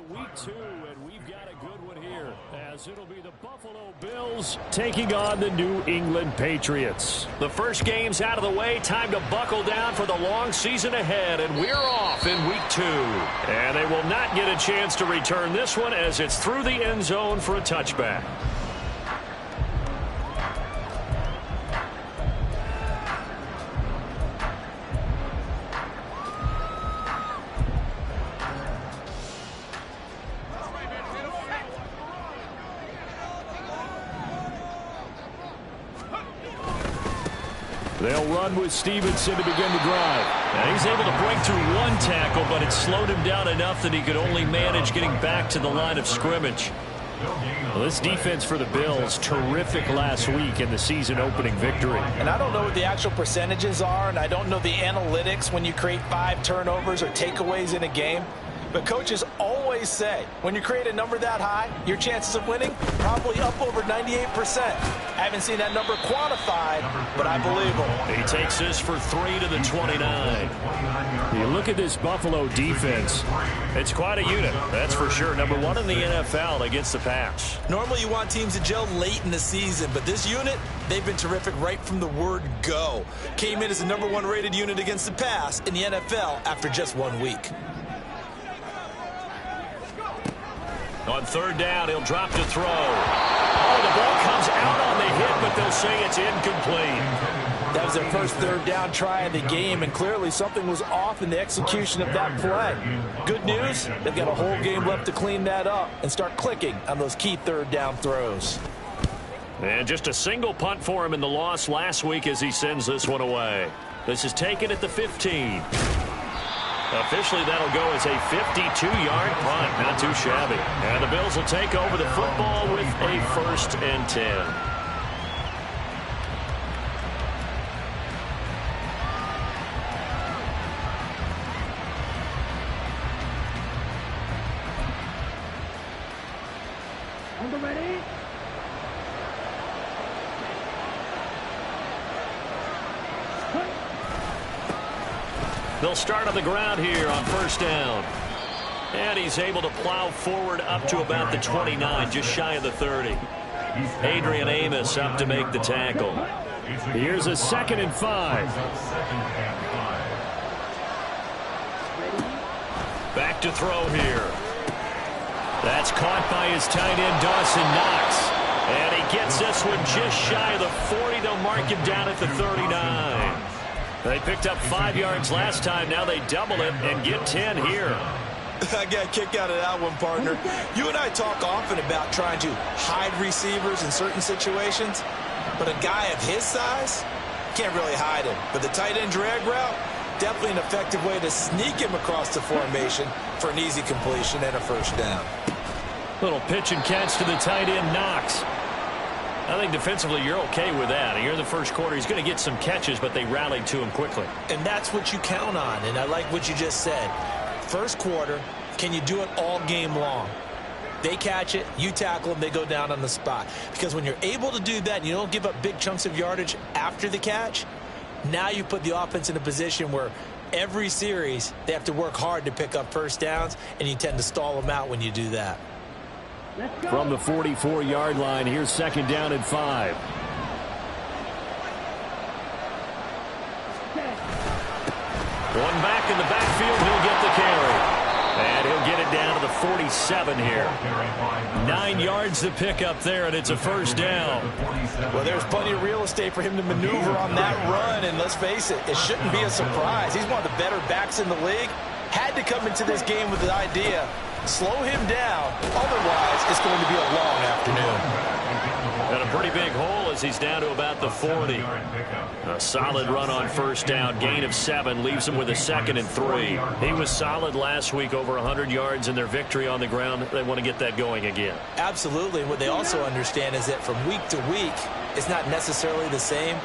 Week 2, and we've got a good one here, as it'll be the Buffalo Bills taking on the New England Patriots. The first game's out of the way. Time to buckle down for the long season ahead, and we're off in Week 2. And they will not get a chance to return this one, as it's through the end zone for a touchback. They'll run with Stevenson to begin the drive. And he's able to break through one tackle, but it slowed him down enough that he could only manage getting back to the line of scrimmage. Well, this defense for the Bills, terrific last week in the season-opening victory. And I don't know what the actual percentages are, and I don't know the analytics when you create 5 turnovers or takeaways in a game. But coaches always say, when you create a number that high, your chances of winning probably up over 98%. I haven't seen that number quantified, but I believe him. He takes this for 3 to the 29. You look at this Buffalo defense. It's quite a unit, that's for sure. Number 1 in the NFL against the pass. Normally you want teams to gel late in the season, but this unit, they've been terrific right from the word go. Came in as the number 1 rated unit against the pass in the NFL after just 1 week. On third down, he'll drop to throw. Oh, the ball comes out on the hit, but they'll say it's incomplete. That was their first third down try of the game, and clearly something was off in the execution of that play. Good news, they've got a whole game left to clean that up and start clicking on those key third down throws. And just a single punt for him in the loss last week as he sends this one away. This is taken at the 15. Officially, that'll go as a 52-yard punt. Not too shabby. And the Bills will take over the football with a 1st and 10. They'll start on the ground here on 1st down. And he's able to plow forward up to about the 29, just shy of the 30. Adrian Amos up to make the tackle. Here's a 2nd and 5. Back to throw here. That's caught by his tight end, Dawson Knox. And he gets this one just shy of the 40. They'll mark him down at the 39. They picked up 5 yards last time. Now they double it and get 10 here. I got a kick out of that one, partner. You and I talk often about trying to hide receivers in certain situations, but a guy of his size can't really hide him. But the tight end drag route, definitely an effective way to sneak him across the formation for an easy completion and a 1st down. Little pitch and catch to the tight end, Knox. I think defensively you're okay with that. Here in the first quarter, he's going to get some catches, but they rallied to him quickly. And that's what you count on, and I like what you just said. First quarter, can you do it all game long? They catch it, you tackle them, they go down on the spot. Because when you're able to do that and you don't give up big chunks of yardage after the catch, now you put the offense in a position where every series they have to work hard to pick up 1st downs, and you tend to stall them out when you do that. From the 44-yard line, here's 2nd down and 5. One back in the backfield, he'll get the carry. And he'll get it down to the 47 here. 9 yards to pick up there, and it's a 1st down. Well, there's plenty of real estate for him to maneuver on that run, and let's face it, it shouldn't be a surprise. He's one of the better backs in the league. Had to come into this game with the idea, slow him down, otherwise it's going to be a long afternoon. And a pretty big hole as he's down to about the 40. A solid run on 1st down, gain of 7, leaves him with a 2nd and 3. He was solid last week, over 100 yards in their victory on the ground. They want to get that going again. Absolutely. What they also understand is that from week to week, it's not necessarily the same,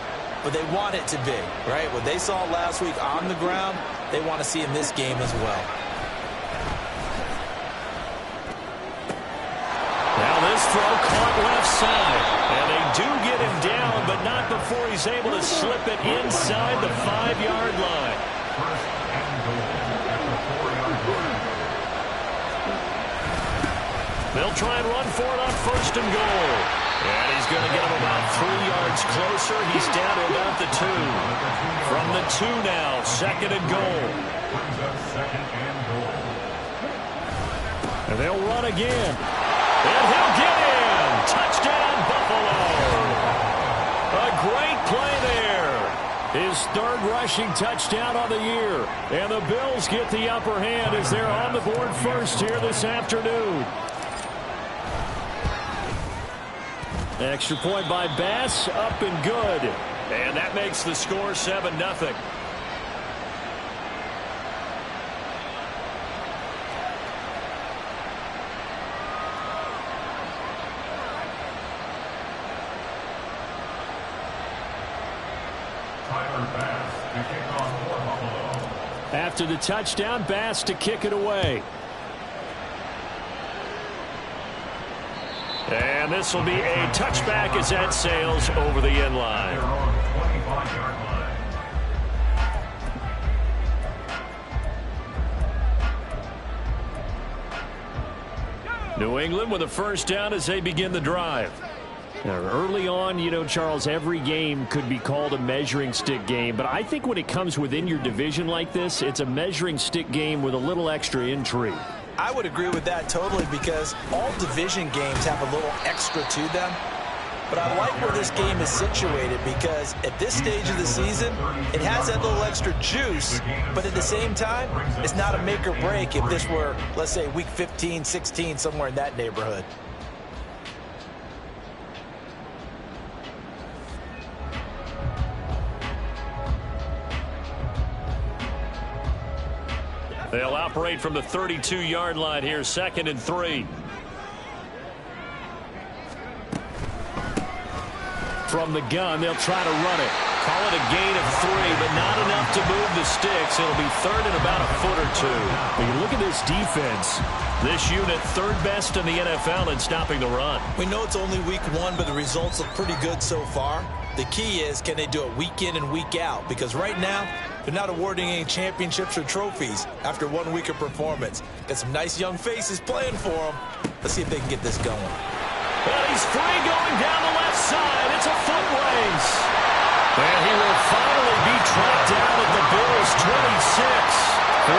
but they want it to be, right? What they saw last week on the ground, they want to see in this game as well. Now this throw caught left side. And they do get him down, but not before he's able to slip it inside the 5-yard line. They'll try and run for it on 1st and goal. And he's going to get him about 3 yards closer. He's down to about the 2. From the 2 now, 2nd and goal. And they'll run again. And he'll get in. Touchdown, Buffalo. A great play there. His 3rd rushing touchdown on the year. And the Bills get the upper hand as they're on the board first here this afternoon. Extra point by Bass, up and good. And that makes the score 7-0. After the touchdown, Bass to kick it away. And this will be a touchback as that sails over the end line. New England with a 1st down as they begin the drive. Now, early on, you know, Charles, every game could be called a measuring stick game. But I think when it comes within your division like this, it's a measuring stick game with a little extra intrigue. I would agree with that totally because all division games have a little extra to them. But I like where this game is situated because at this stage of the season, it has that little extra juice. But at the same time, it's not a make or break if this were, let's say, week 15, 16, somewhere in that neighborhood. They'll operate from the 32-yard line here, 2nd and 3. From the gun, they'll try to run it. Call it a gain of 3, but not enough to move the sticks. It'll be 3rd and about a foot or 2. When you look at this defense, this unit 3rd best in the NFL in stopping the run. We know it's only week 1, but the results look pretty good so far. The key is, can they do it week in and week out? Because right now, they're not awarding any championships or trophies after 1 week of performance. Got some nice young faces playing for them. Let's see if they can get this going. Well, he's free going down the left side. It's a foot race. And he will finally be tracked down at the Bills' 26. 47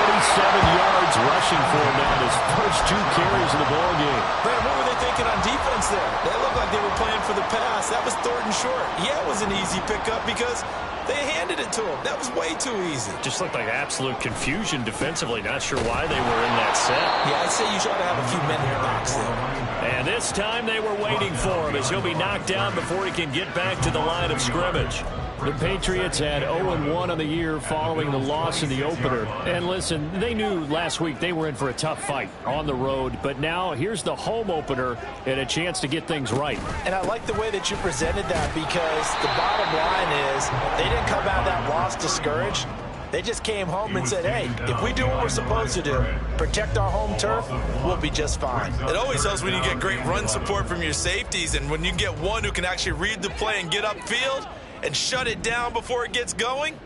yards rushing for him now in his first 2 carries of the ballgame. Man, what were they thinking on defense there? They looked like they were playing for the pass. That was 3rd and short. Yeah, it was an easy pickup because they handed it to him. That was way too easy. Just looked like absolute confusion defensively. Not sure why they were in that set. Yeah, I'd say you ought to have a few men in your box there. And this time they were waiting for him as he'll be knocked down before he can get back to the line of scrimmage. the Patriots had 0-1 on the year following the loss in the opener. And listen, they knew last week they were in for a tough fight on the road. But now here's the home opener and a chance to get things right. And I like the way that you presented that, because the bottom line is they didn't come out of that loss discouraged. They just came home and said, hey, if we do what we're supposed to do, protect our home turf, we'll be just fine. It always helps when you get great run support from your safeties, and when you get one who can actually read the play and get upfield and shut it down before it gets going.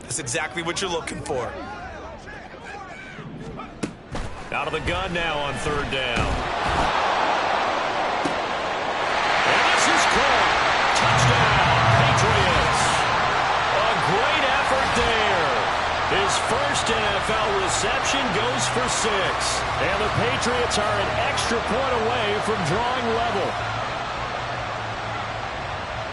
That's exactly what you're looking for. Out of the gun now on third down. And this is caught. Touchdown, Patriots. A great effort there. His first NFL reception goes for 6. And the Patriots are an extra point away from drawing level.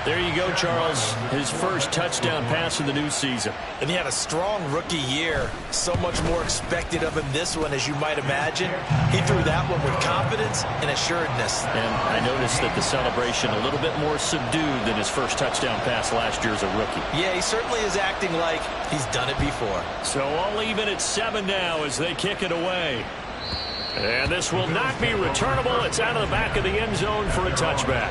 There you go, Charles. His first touchdown pass of the new season. And he had a strong rookie year. So much more expected of him this one, as you might imagine. He threw that one with confidence and assuredness. And I noticed that the celebration a little bit more subdued than his first touchdown pass last year as a rookie. Yeah, he certainly is acting like he's done it before. So all even at 7 now as they kick it away. And this will not be returnable. It's out of the back of the end zone for a touchback.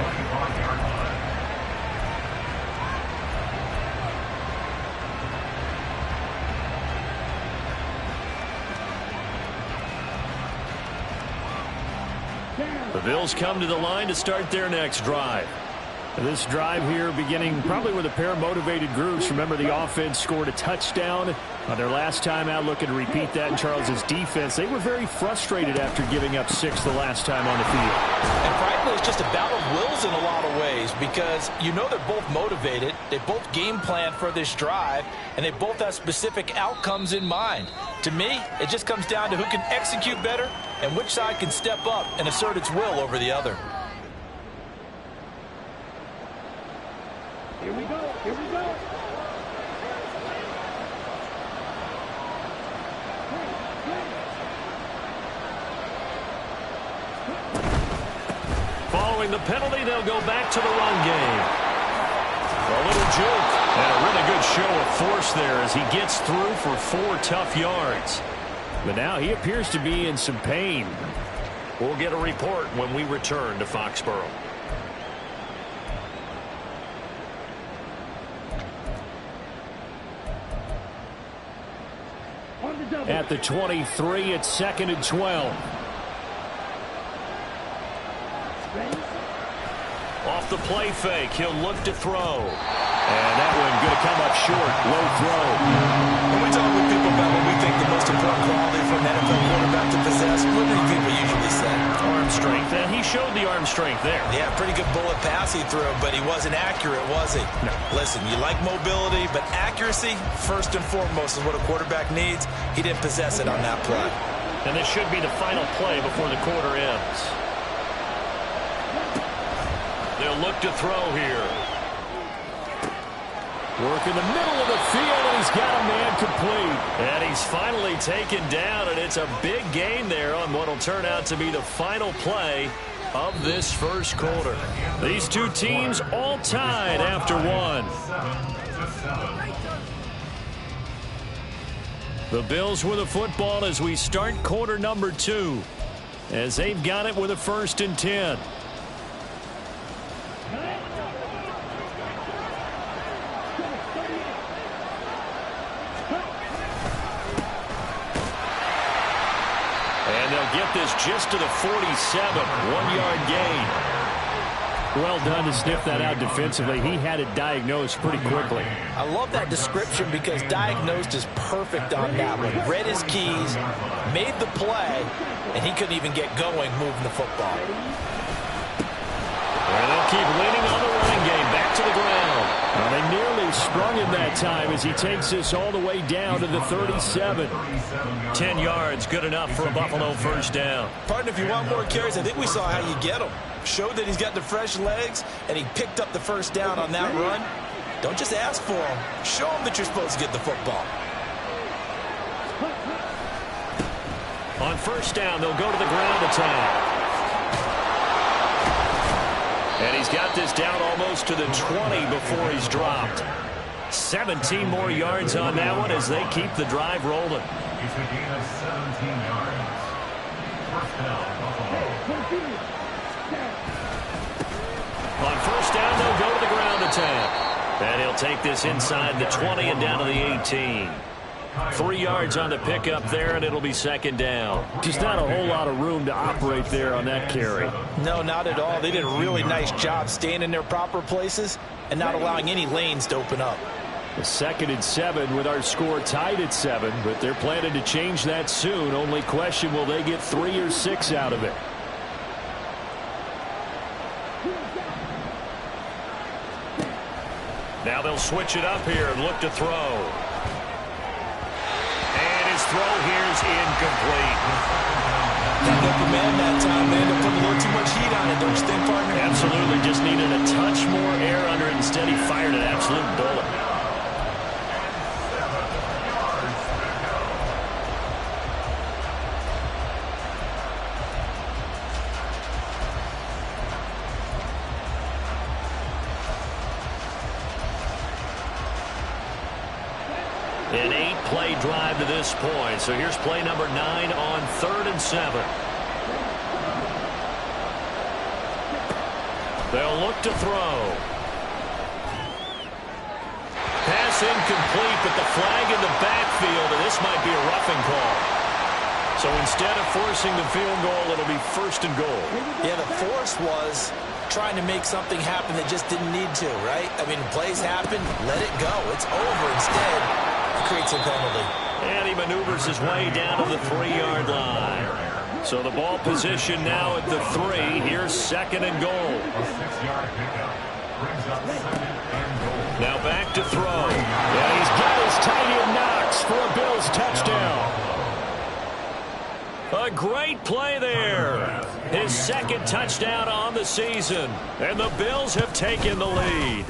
The Bills come to the line to start their next drive. This drive here beginning probably with a pair of motivated groups. Remember, the offense scored a touchdown on their last time out. Looking to repeat that in Charles's defense. They were very frustrated after giving up 6 the last time on the field. And frankly, it's just a battle of wills in a lot of ways because you know they're both motivated. They both game plan for this drive, and they both have specific outcomes in mind. To me, it just comes down to who can execute better and which side can step up and assert its will over the other. Here we go. Here we go. Following the penalty, they'll go back to the run game. A little joke and a really good show of force there as he gets through for 4 tough yards. But now he appears to be in some pain. We'll get a report when we return to Foxborough. At the 23, it's 2nd and 12. Off the play fake, he'll look to throw. And that one going to come up short. Low throw. When we talk with people about what we think the most important quality for an NFL quarterback to possess, what do people usually say? Arm strength, and he showed the arm strength there. Yeah, pretty good bullet pass he threw, but he wasn't accurate, was he? No. Listen, you like mobility, but accuracy, first and foremost, is what a quarterback needs. He didn't possess it on that play. And this should be the final play before the quarter ends. They'll look to throw here. Work in the middle of the field, and he's got a man complete. And he's finally taken down, and it's a big gain there on what will turn out to be the final play of this first quarter. These two teams all tied after one. The Bills with the football as we start quarter number 2, as they've got it with a 1st and 10. And they'll get this just to the 47, 1-yard gain. Well done to sniff that out defensively. He had it diagnosed pretty quickly. I love that description because diagnosed is perfect on that one. Read his keys, made the play, and he couldn't even get going moving the football. And they'll keep leaning on the running game. Back to the ground. Well, they nearly sprung him that time as he takes this all the way down to the 37. 10 yards, good enough for a Buffalo first down. Partner, if you want more carries, I think we saw how you get them. Showed that he's got the fresh legs, and he picked up the first down on that run. Don't just ask for him. Show him that you're supposed to get the football. On first down, they'll go to the ground attack. And he's got this down almost to the 20 before he's dropped. 17 more yards on that one as they keep the drive rolling. It's a gain of 17 yards. First down, Buffalo. On first down, they'll go to the ground attack. And he'll take this inside the 20 and down to the 18. 3 yards on the pickup there, and it'll be 2nd down. Just not a whole lot of room to operate there on that carry. No, not at all. They did a really nice job staying in their proper places and not allowing any lanes to open up. The 2nd and 7 with our score tied at 7, but they're planning to change that soon. Only question, will they get 3 or 6 out of it? Now they'll switch it up here and look to throw. His throw here is incomplete. Got no command that time, man. They put a little too much heat on it, don't you think, partner? Absolutely. Just needed a touch more air under it. Instead, he fired an absolute bullet. An 8-play drive to this point. So here's play number 9 on 3rd and 7. They'll look to throw. Pass incomplete, but the flag in the backfield, and this might be a roughing call. So instead of forcing the field goal, it'll be 1st and goal. Yeah, the force was trying to make something happen that just didn't need to, right? I mean, plays happen, let it go. It's over. Instead, it creates a penalty. And he maneuvers his way down to the 3-yard line. So the ball position now at the 3. Here's 2nd and goal. A 6-yard pickup brings up 2nd and goal. Now back to throw. And he's got his tight end Knox for a Bills touchdown. A great play there. His 2nd touchdown on the season. And the Bills have taken the lead.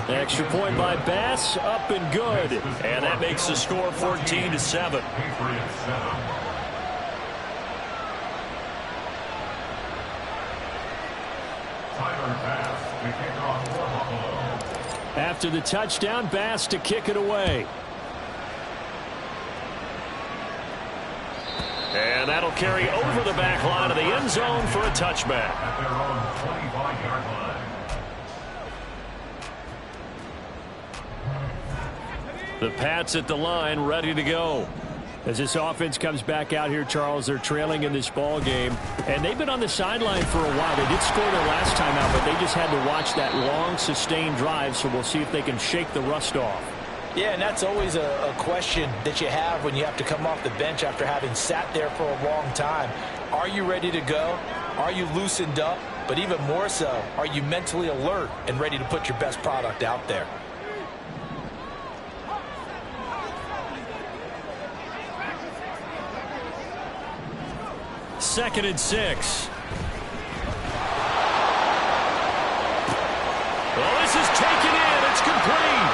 Extra point by Bass, up and good. And that makes the score 14-7. Patriots 7. Tyler Bass to kick off for Buffalo. After the touchdown, Bass to kick it away. And that'll carry over the back line of the end zone for a touchback. At their own 25-yard line. The Pats at the line, ready to go. As this offense comes back out here, Charles, they're trailing in this ball game. And they've been on the sideline for a while. They did score their last time out, but they just had to watch that long, sustained drive. So we'll see if they can shake the rust off. Yeah, and that's always a question that you have when you have to come off the bench after having sat there for a long time. Are you ready to go? Are you loosened up? But even more so, are you mentally alert and ready to put your best product out there? Second and 6. Well, this is taken in. It's complete.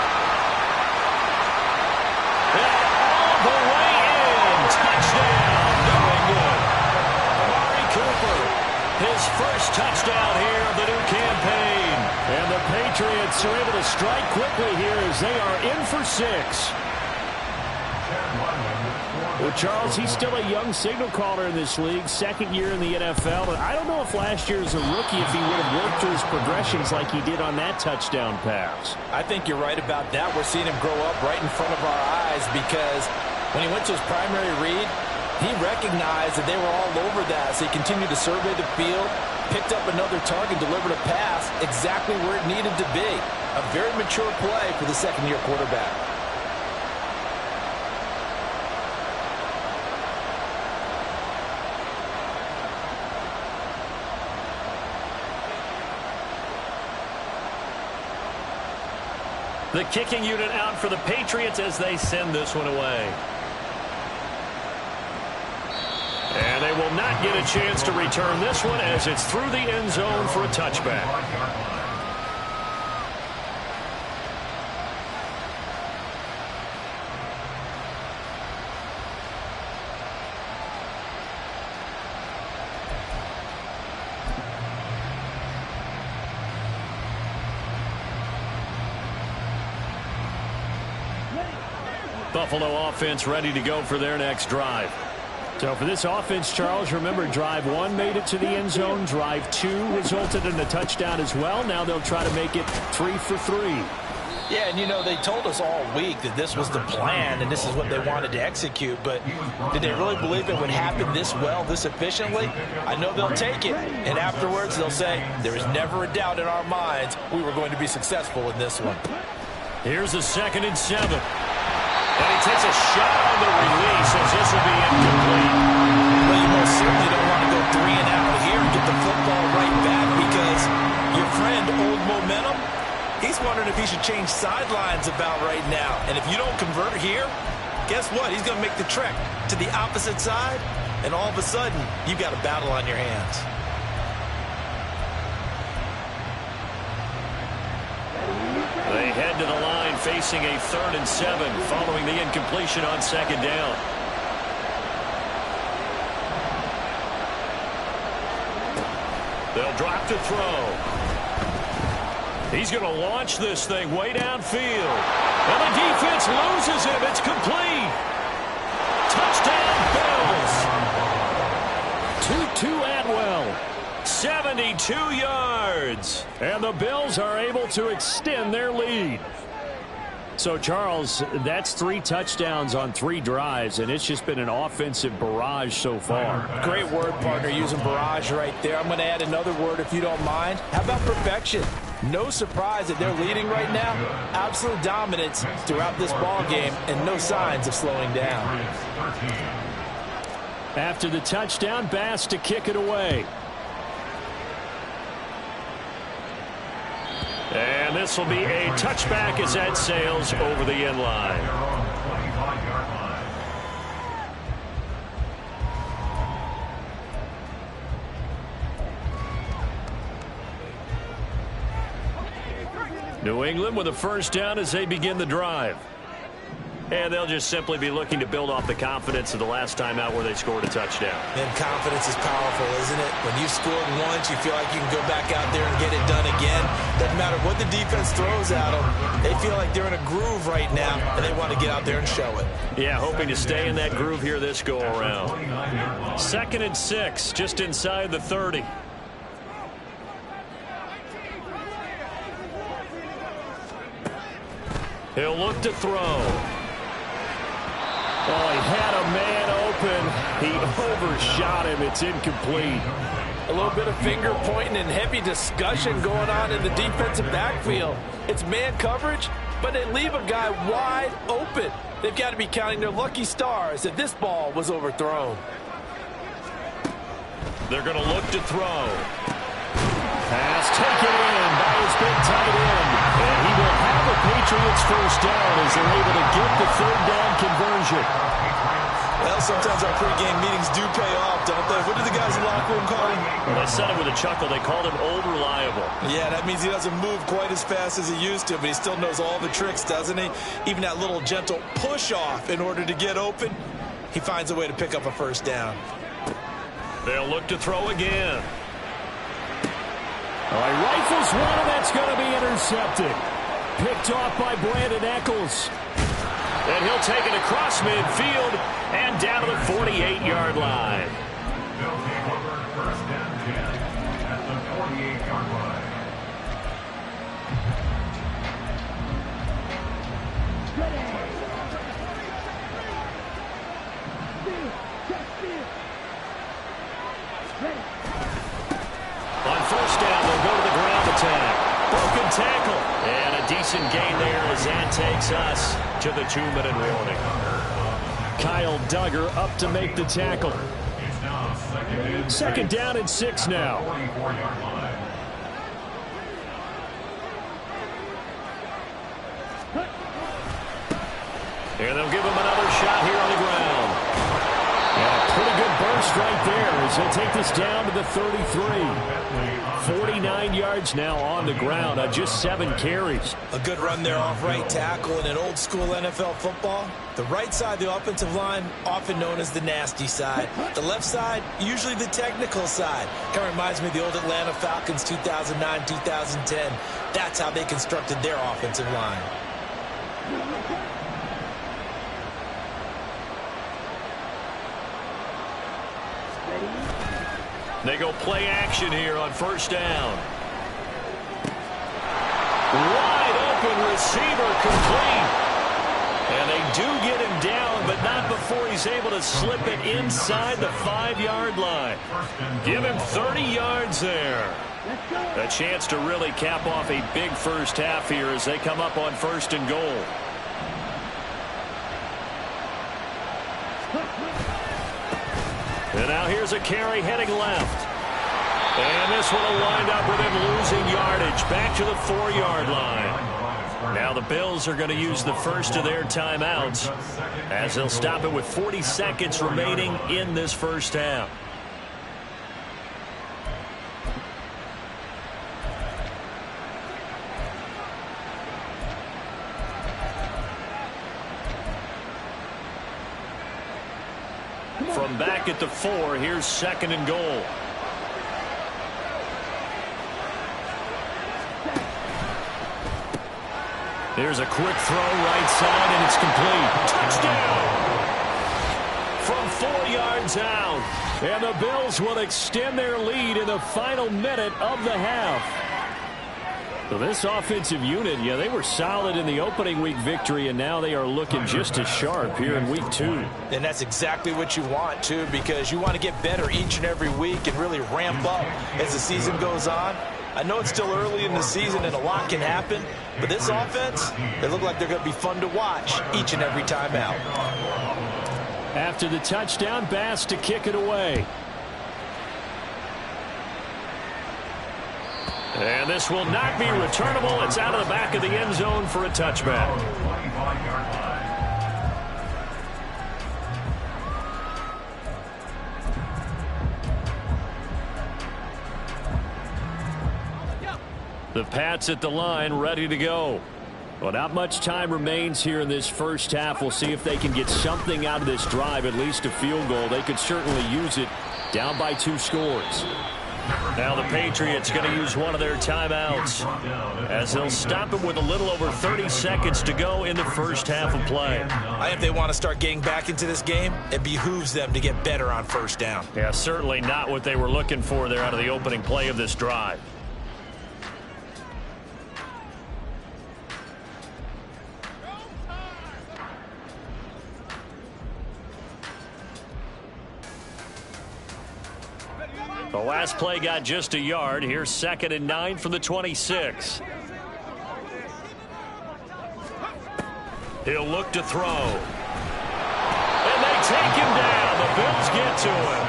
And all the way in. Touchdown, New England. Amari Cooper, his first touchdown here of the new campaign. And the Patriots are able to strike quickly here as they are in for 6. Well, Charles, he's still a young signal caller in this league, 2nd year in the NFL. And I don't know if last year as a rookie if he would have worked through his progressions like he did on that touchdown pass. I think you're right about that. We're seeing him grow up right in front of our eyes because when he went to his primary read, he recognized that they were all over that. So he continued to survey the field, picked up another target, delivered a pass exactly where it needed to be. A very mature play for the 2nd-year quarterback. The kicking unit out for the Patriots as they send this one away. And they will not get a chance to return this one as it's through the end zone for a touchback. Buffalo offense ready to go for their next drive. So for this offense, Charles, remember drive 1 made it to the end zone. Drive 2 resulted in a touchdown as well. Now they'll try to make it 3 for 3. Yeah, and you know, they told us all week that this was the plan and this is what they wanted to execute, but did they really believe it would happen this well, this efficiently? I know they'll take it, and afterwards they'll say, there is never a doubt in our minds we were going to be successful in this one. Here's a 2nd and 7. And he takes a shot on the release as this will be incomplete. Well, you most certainly don't want to go 3 and out here and get the football right back because your friend, Old Momentum, he's wondering if he should change sidelines about right now. And if you don't convert here, guess what? He's going to make the trek to the opposite side, and all of a sudden, you've got a battle on your hands. They head to the line facing a 3rd and 7 following the incompletion on 2nd down. They'll drop to throw. He's going to launch this thing way downfield. And the defense loses him. It's complete. Touchdown, Bills. Tutu Atwell. 72 yards. And the Bills are able to extend their lead. So, Charles, that's 3 touchdowns on 3 drives, and it's just been an offensive barrage so far. Great word, partner, using barrage right there. I'm going to add another word if you don't mind. How about perfection? No surprise that they're leading right now. Absolute dominance throughout this ball game and no signs of slowing down. After the touchdown, Bass to kick it away. And this will be a touchback as that sails over the end line. New England with a first down as they begin the drive. And they'll just simply be looking to build off the confidence of the last time out where they scored a touchdown. And confidence is powerful, isn't it? When you've scored once, you feel like you can go back out there and get it done again. Doesn't matter what the defense throws at them. They feel like they're in a groove right now, and they want to get out there and show it. Yeah, hoping to stay in that groove here this go-around. 2nd and 6, just inside the 30. He'll look to throw. Oh, he had a man open. He overshot him. It's incomplete. A little bit of finger pointing and heavy discussion going on in the defensive backfield. It's man coverage, but they leave a guy wide open. They've got to be counting their lucky stars that this ball was overthrown. They're going to look to throw. Pass taken in by his big tight end. And he will have a Patriots first down as they're able to get the 3rd down conversion. Well, sometimes our pregame meetings do pay off, don't they? What did the guys in the locker room call him? Well, they said it with a chuckle. They called him Old Reliable. Yeah, that means he doesn't move quite as fast as he used to, but he still knows all the tricks, doesn't he? Even that little gentle push-off in order to get open, he finds a way to pick up a first down. They'll look to throw again. All right, rifles one, and that's going to be intercepted. Picked off by Brandon Eccles. And he'll take it across midfield and down to the 48-yard line. They'll take over 1st and 10 at the 48-yard line. On 1st down, they'll go to the ground attack. Broken tackle. And a decent gain there as that takes us to the 2-minute warning. Kyle Duggar up to make the tackle. It's now 2nd down and 6 now. 44-yard line. And they'll give him another shot here on the ground. And a pretty good burst right there as they take this down to the 33. 49 yards now on the ground on just 7 carries. A good run there off right tackle in an old school NFL football. The right side, the offensive line, often known as the nasty side. The left side, usually the technical side. Kind of reminds me of the old Atlanta Falcons 2009-2010. That's how they constructed their offensive line. They go play action here on 1st down. Wide open receiver complete. And they do get him down, but not before he's able to slip it inside the 5-yard line. Give him 30 yards there. A chance to really cap off a big first half here as they come up on 1st and goal. And now here's a carry heading left. And this one will wind up with him losing yardage back to the 4-yard line. Now the Bills are going to use the first of their timeouts as they'll stop it with 40 seconds remaining in this first half. From back at the 4, here's 2nd and goal. Here's a quick throw right side, and it's complete. Touchdown! From 4 yards out. And the Bills will extend their lead in the final minute of the half. So this offensive unit, yeah, they were solid in the opening week victory, and now they are looking just as sharp here in week 2. And that's exactly what you want, too, because you want to get better each and every week and really ramp up as the season goes on. I know it's still early in the season and a lot can happen, but this offense, they look like they're going to be fun to watch each and every time out. After the touchdown, Bass to kick it away. And this will not be returnable. It's out of the back of the end zone for a touchback. The Pats at the line, ready to go. Well, not much time remains here in this first half. We'll see if they can get something out of this drive, at least a field goal. They could certainly use it, down by 2 scores. Now the Patriots going to use one of their timeouts as they'll stop it with a little over 30 seconds to go in the first half of play. I think they want to start getting back into this game. It behooves them to get better on first down. Yeah, certainly not what they were looking for there out of the opening play of this drive. The last play got just a yard. Here's 2nd and 9 from the 26. He'll look to throw. And they take him down. The Bills get to him.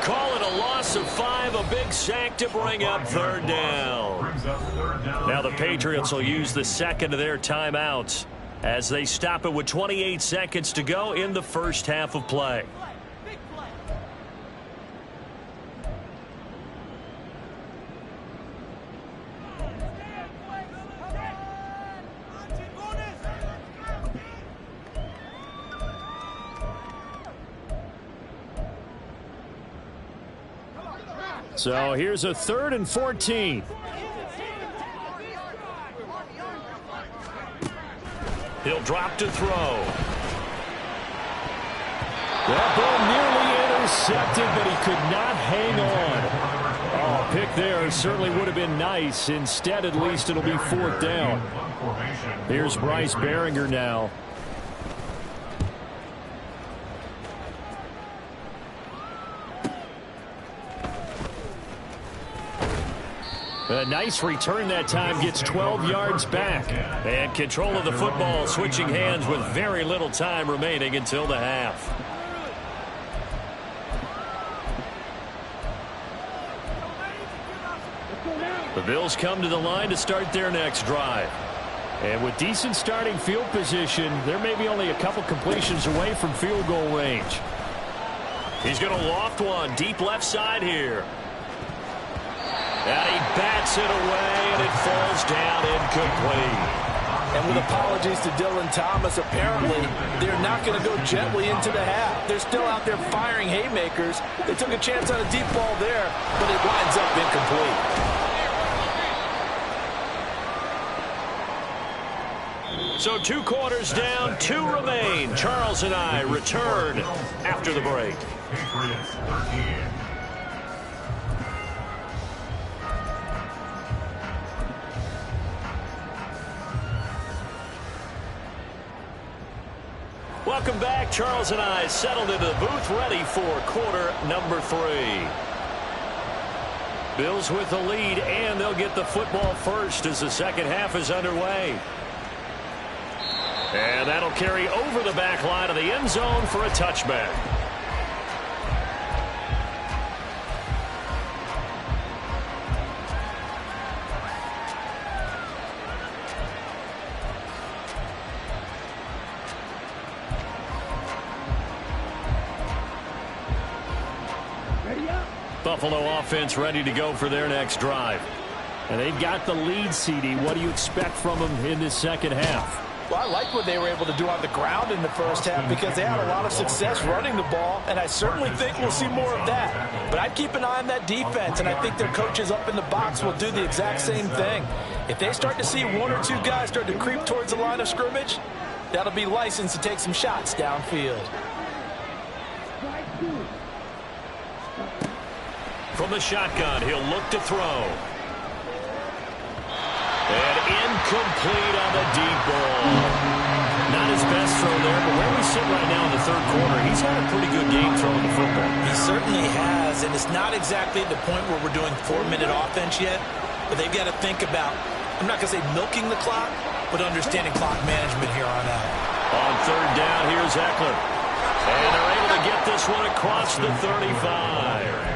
Call it a loss of 5, a big sack to bring up 3rd down. Now the Patriots will use the second of their timeouts as they stop it with 28 seconds to go in the first half of play. So here's a 3rd and 14. He'll drop to throw. That ball nearly intercepted, but he could not hang on. Oh, pick there certainly would have been nice. Instead, at least it'll be 4th down. Here's Bryce Behringer now. A nice return that time, gets 12 yards back. And control of the football switching hands with very little time remaining until the half. The Bills come to the line to start their next drive. And with decent starting field position, there may be only a couple completions away from field goal range. He's going to loft one deep left side here. And he bats it away, and it falls down incomplete. And with apologies to Dylan Thomas, apparently they're not going to go gently into the half. They're still out there firing haymakers. They took a chance on a deep ball there, but it winds up incomplete. So 2 quarters down, 2 remain. Charles and I return after the break. Patriots 13. Welcome back. Charles and I settled into the booth, ready for quarter number 3. Bills with the lead, and they'll get the football first as the second half is underway. And that'll carry over the back line of the end zone for a touchback. Buffalo offense ready to go for their next drive. And they've got the lead, CD. What do you expect from them in this second half? Well, I like what they were able to do on the ground in the first half because they had a lot of success running the ball, and I certainly think we'll see more of that. But I'd keep an eye on that defense, and I think their coaches up in the box will do the exact same thing. If they start to see 1 or 2 guys start to creep towards the line of scrimmage, that'll be license to take some shots downfield. From the shotgun, he'll look to throw. And incomplete on the deep ball. Not his best throw there, but where we sit right now in the third quarter, he's had a pretty good game throwing the football. He certainly has, and it's not exactly at the point where we're doing 4-minute offense yet, but they've got to think about, I'm not going to say milking the clock, but understanding clock management here on out. On third down, here's Eckler. And they're able to get this one across the 35.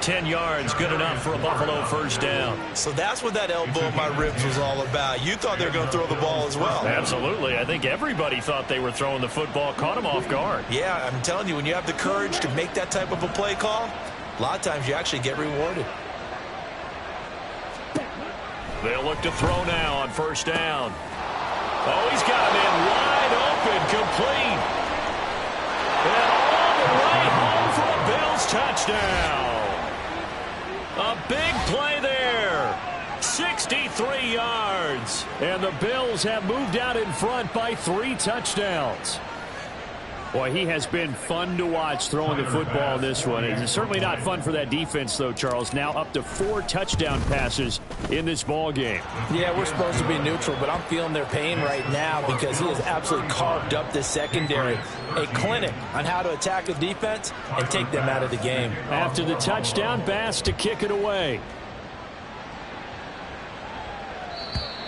10 yards, good enough for a Buffalo first down. So that's what that elbow in my ribs was all about. You thought they were going to throw the ball as well. Absolutely. I think everybody thought they were throwing the football, caught him off guard. Yeah, I'm telling you, when you have the courage to make that type of a play call, a lot of times you actually get rewarded. They'll look to throw now on first down. Oh, he's got a man wide open, complete. And all the way home for a Bills touchdown. A big play there. 63 yards. And the Bills have moved out in front by 3 touchdowns. Boy, he has been fun to watch throwing the football in this one. It's certainly not fun for that defense, though, Charles. Now up to 4 touchdown passes in this ball game. Yeah, we're supposed to be neutral, but I'm feeling their pain right now because he has absolutely carved up this secondary. A clinic on how to attack a defense and take them out of the game. After the touchdown, Bass to kick it away.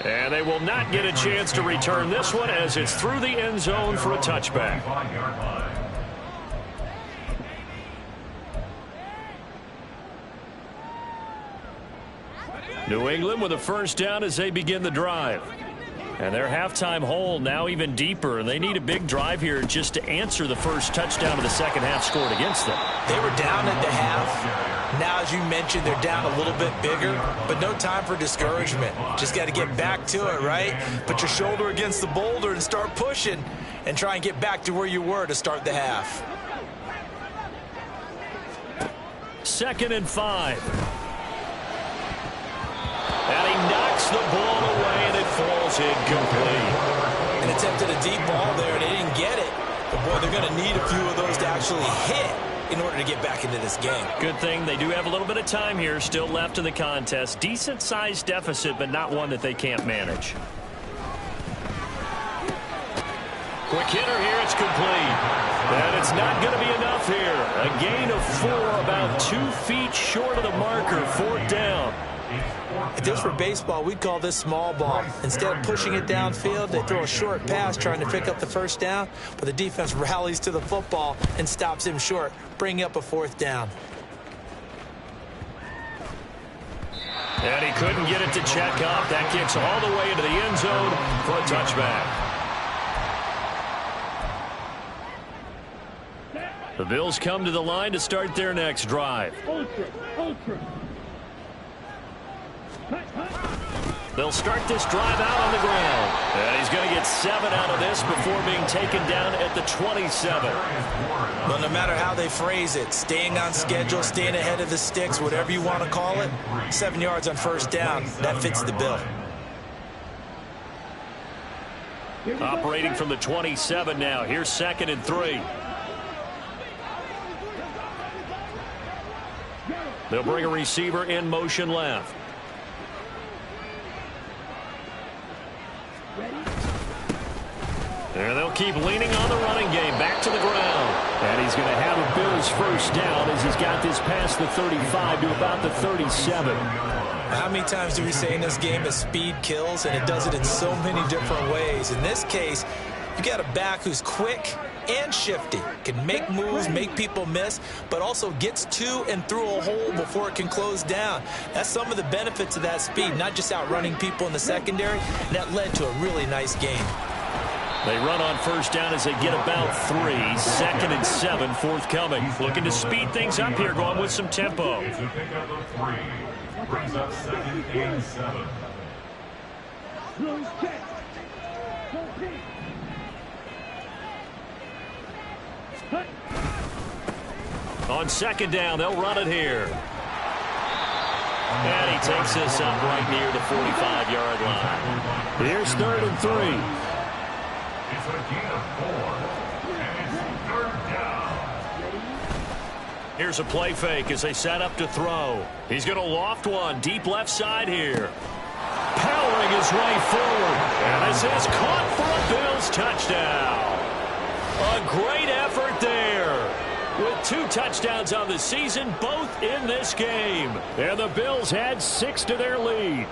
And they will not get a chance to return this one as it's through the end zone for a touchback. New England with a first down as they begin the drive. And their halftime hole now even deeper. And they need a big drive here just to answer the first touchdown of the second half scored against them. They were down at the half. Now, as you mentioned, they're down a little bit bigger, but no time for discouragement. Just got to get back to it, right? Put your shoulder against the boulder and start pushing and try and get back to where you were to start the half. 2nd and 5. And he knocks the ball away, and it falls incomplete. And attempted a deep ball there, and they didn't get it. But, boy, they're going to need a few of those to actually hit in order to get back into this game. Good thing they do have a little bit of time here still left in the contest. Decent-sized deficit, but not one that they can't manage. Quick hitter here, it's complete. And it's not going to be enough here. A gain of 4, about 2 feet short of the marker, 4th down. If this were baseball, we'd call this small ball. Instead of pushing it downfield, they throw a short pass trying to pick up the first down, but the defense rallies to the football and stops him short, bringing up a 4th down. And he couldn't get it to check up. That kicks all the way into the end zone for a touchback. The Bills come to the line to start their next drive. They'll start this drive out on the ground. And he's going to get 7 out of this before being taken down at the 27. Well, no matter how they phrase it, staying on schedule, staying ahead of the sticks, whatever you want to call it, 7 yards on first down, that fits the bill. Operating from the 27 now. Here's 2nd and 3. They'll bring a receiver in motion left. And they'll keep leaning on the running game. Back to the ground. And he's going to have a Bills first down as he's got this past the 35 to about the 37. How many times do we say in this game that speed kills, and it does it in so many different ways? In this case, you got a back who's quick and shifty, can make moves, make people miss, but also gets to and through a hole before it can close down. That's some of the benefits of that speed, not just outrunning people in the secondary. That led to a really nice game. They run on first down as they get about 3. 2nd and 7 forthcoming. Looking to speed things up here, going with some tempo. Brings up 2nd and 7. On 2nd down, they'll run it here. And he takes this up right near the 45-yard line. Here's 3rd and 3. It's a gain of 4. And it's 3rd down. Here's a play fake as they set up to throw. He's going to loft one deep left side here. powering his way forward. And this is caught for a Bills touchdown. A great effort there. With 2 touchdowns on the season, both in this game. And the Bills add 6 to their lead.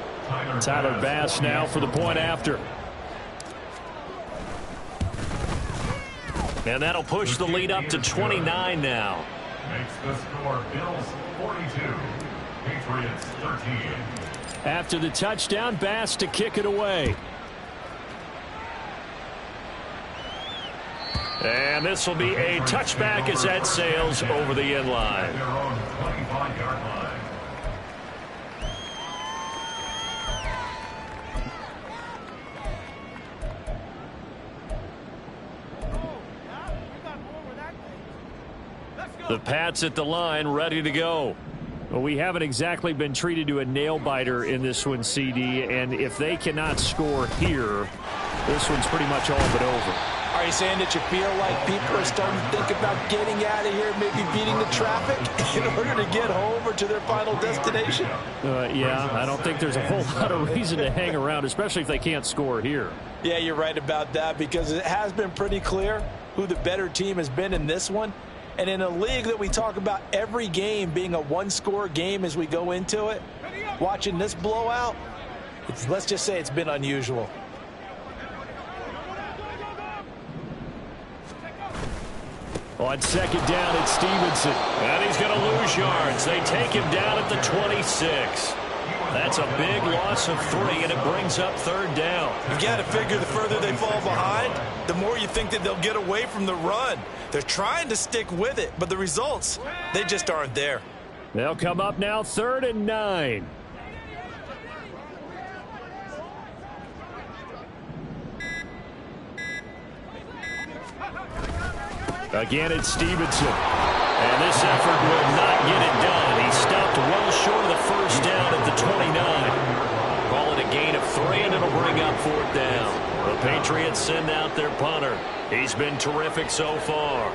Tyler Bass now for the point after. And that'll push the lead up to 29 now. Makes the score Bills 42, Patriots 13. After the touchdown, Bass to kick it away. And this will be a touchback as that sails over the end line. Their own 25-yard line. The Pats at the line, ready to go. Well, we haven't exactly been treated to a nail-biter in this one, CD, and if they cannot score here, this one's pretty much all but over. Are you saying that you feel like people are starting to think about getting out of here, maybe beating the traffic in order to get home or to their final destination? Yeah, I don't think there's a whole lot of reason to hang around, especially if they can't score here. Yeah, you're right about that, because it has been pretty clear who the better team has been in this one. And in a league that we talk about every game being a one-score game as we go into it, watching this blowout, let's just say it's been unusual. On second down, it's Stevenson. And he's going to lose yards. They take him down at the 26. That's a big loss of 3, and it brings up third down. You got to figure the further they fall behind, the more you think that they'll get away from the run. They're trying to stick with it, but the results, they just aren't there. They'll come up now, 3rd and 9. Again, it's Stevenson. And this effort will not get it done. He stopped well short of the first down at the 29. Call it a gain of 3, and it'll bring up 4th down. The Patriots send out their punter. He's been terrific so far.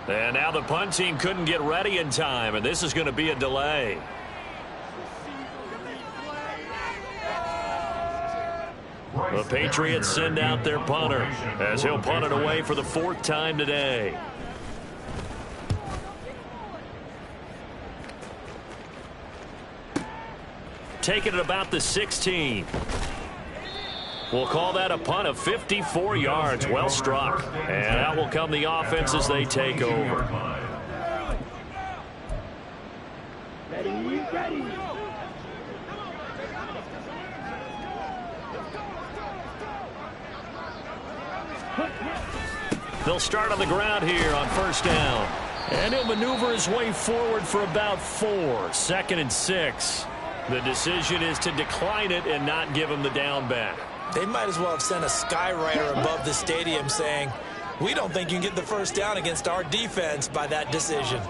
And now the punt team couldn't get ready in time, and this is going to be a delay. The Patriots send out their punter as he'll punt it away for the 4th time today. Taking it about the 16. We'll call that a punt of 54 yards. Well struck. And out will come the offense as they take over. They'll start on the ground here on 1st down. And he'll maneuver his way forward for about 4. 2nd and 6. The decision is to decline it and not give him the down back. They might as well have sent a skywriter above the stadium saying, we don't think you can get the 1st down against our defense by that decision.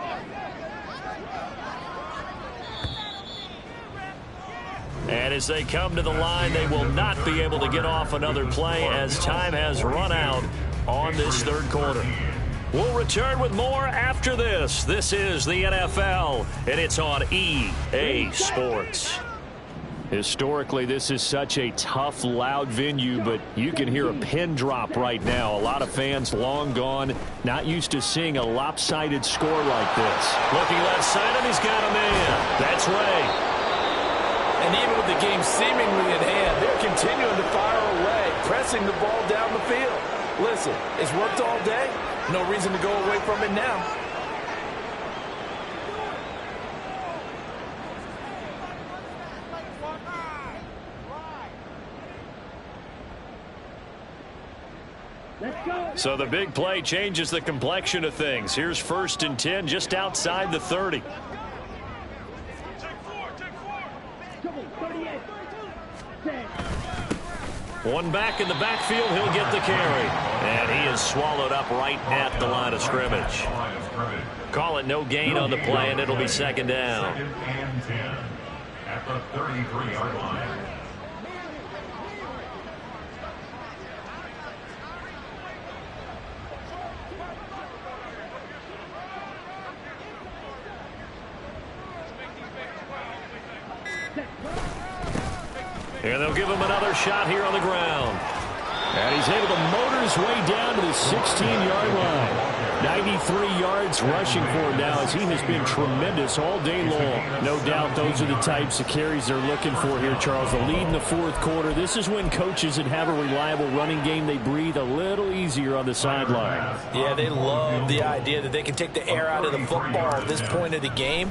And as they come to the line, they will not be able to get off another play as time has run out on this 3rd quarter. We'll return with more after this. This is the NFL, and it's on EA Sports. Historically, this is such a tough, loud venue, but you can hear a pin drop right now. A lot of fans long gone, not used to seeing a lopsided score like this. Looking left side, and he's got a man. That's Ray. And even with the game seemingly in hand, they're continuing to fire away, pressing the ball down the field. Listen, it's worked all day. No reason to go away from it now. So the big play changes the complexion of things. Here's 1st and 10 just outside the 30. One back in the backfield, he'll get the carry. And he is swallowed up right at the line of scrimmage. Call it no gain on the play, and it'll be 2nd down. at the 33-yard line. And they'll give him another shot here on the ground. And he's able to motor his way down to the 16-yard line. 93 yards rushing for him now, as he has been tremendous all day long. No doubt those are the types of carries they're looking for here, Charles. The lead in the fourth quarter. This is when coaches that have a reliable running game, they breathe a little easier on the sideline. Yeah, they love the idea that they can take the air out of the football at this point of the game.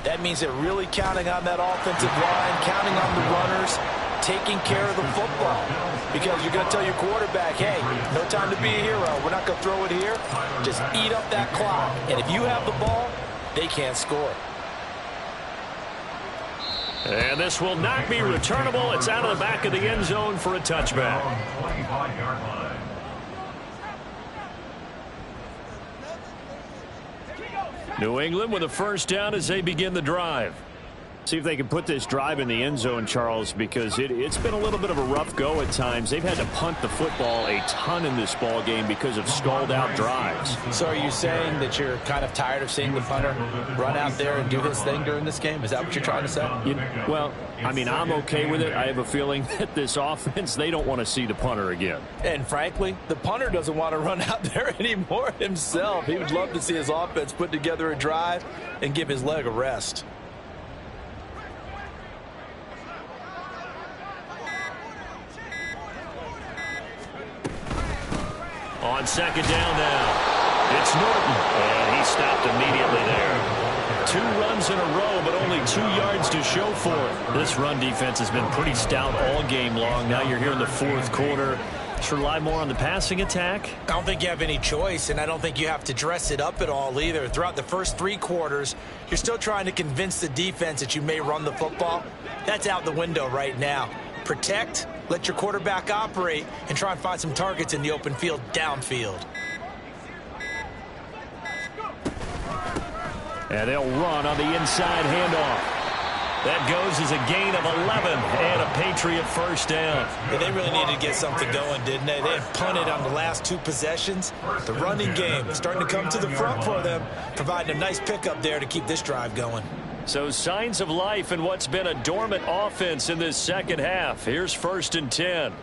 That means they're really counting on that offensive line, counting on the runners, taking care of the football. Because you're going to tell your quarterback, hey, no time to be a hero. We're not going to throw it here. Just eat up that clock. And if you have the ball, they can't score. And this will not be returnable. It's out of the back of the end zone for a touchback. 25-yard line. New England with a first down as they begin the drive. See if they can put this drive in the end zone, Charles, because it's been a little bit of a rough go at times. They've had to punt the football a ton in this ball game because of stalled out drives. So are you saying that you're kind of tired of seeing the punter run out there and do his thing during this game? Is that what you're trying to say? Well, I mean, I'm okay with it. I have a feeling that this offense, they don't want to see the punter again. And frankly, the punter doesn't want to run out there anymore himself. He would love to see his offense put together a drive and give his leg a rest. On second down now, it's Norton, and he stopped immediately there. 2 runs in a row, but only 2 yards to show for it. This run defense has been pretty stout all game long. Now you're here in the fourth quarter. Should rely more on the passing attack? I don't think you have any choice, and I don't think you have to dress it up at all either. Throughout the first 3 quarters, you're still trying to convince the defense that you may run the football. That's out the window right now. Protect, let your quarterback operate, and try and find some targets in the open field downfield. And they'll run on the inside handoff. That goes as a gain of 11 and a Patriot first down. Yeah, they really needed to get something going, didn't they? They had punted on the last 2 possessions. The running game starting to come to the front for them, providing a nice pickup there to keep this drive going. So signs of life in what's been a dormant offense in this second half. Here's 1st and 10.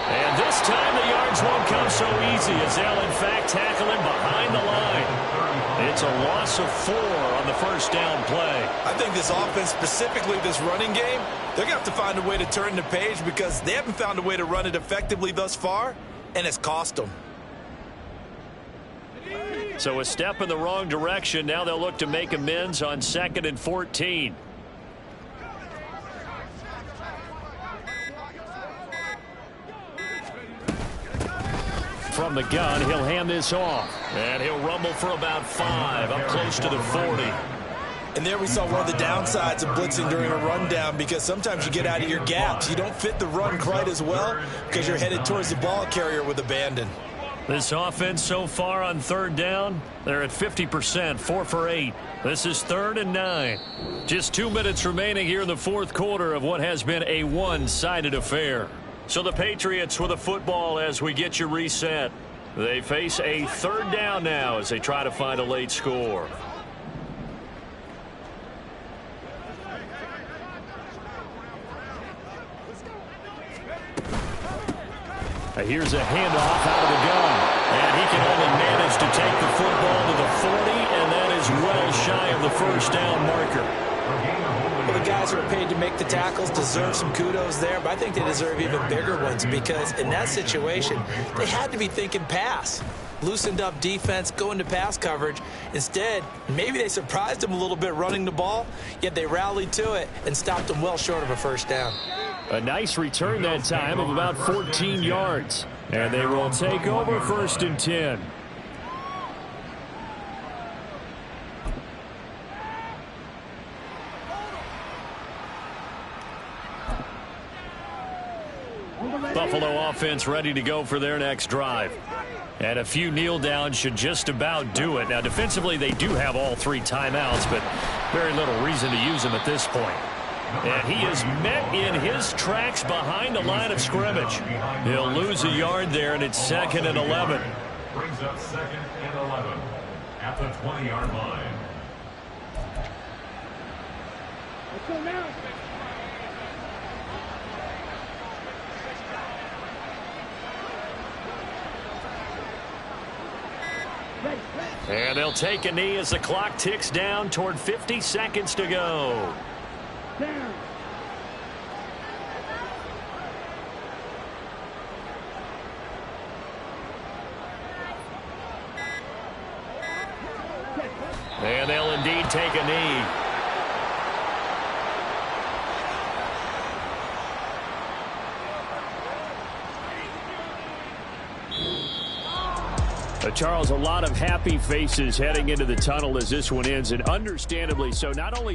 And this time the yards won't come so easy as they'll in fact tackle him behind the line. It's a loss of 4 on the first down play. I think this offense, specifically this running game, they're going to have to find a way to turn the page because they haven't found a way to run it effectively thus far, and it's cost them. So a step in the wrong direction. Now they'll look to make amends on 2nd and 14. From the gun, he'll hand this off. And he'll rumble for about 5, up close to the 40. And there we saw one of the downsides of blitzing during a rundown because sometimes you get out of your gaps. You don't fit the run quite as well because you're headed towards the ball carrier with abandon. This offense so far on 3rd down, they're at 50%, 4 for 8. This is 3rd and 9. Just 2 minutes remaining here in the fourth quarter of what has been a one-sided affair. So the Patriots with a football as we get you reset. They face a 3rd down now as they try to find a late score. Here's a handoff out of the gun. And he can only manage to take the football to the 40, and that is well shy of the first down marker. Well, the guys who are paid to make the tackles deserve some kudos there, but I think they deserve even bigger ones because in that situation, they had to be thinking pass. Loosened up defense, going to pass coverage. Instead, maybe they surprised them a little bit running the ball, yet they rallied to it and stopped them well short of a first down. A nice return that time of about 14 yards. And they will take over 1st and 10. Buffalo offense ready to go for their next drive. And a few kneel downs should just about do it. Now, defensively, they do have all 3 timeouts, but very little reason to use them at this point. And he is met in his tracks behind the line of scrimmage. He'll lose a yard there, and it's 2nd and 11. Brings up 2nd and 11 at the 20-yard line. And they'll take a knee as the clock ticks down toward 50 seconds to go. And they'll indeed take a knee. Charles, a lot of happy faces heading into the tunnel as this one ends, and understandably so. Not only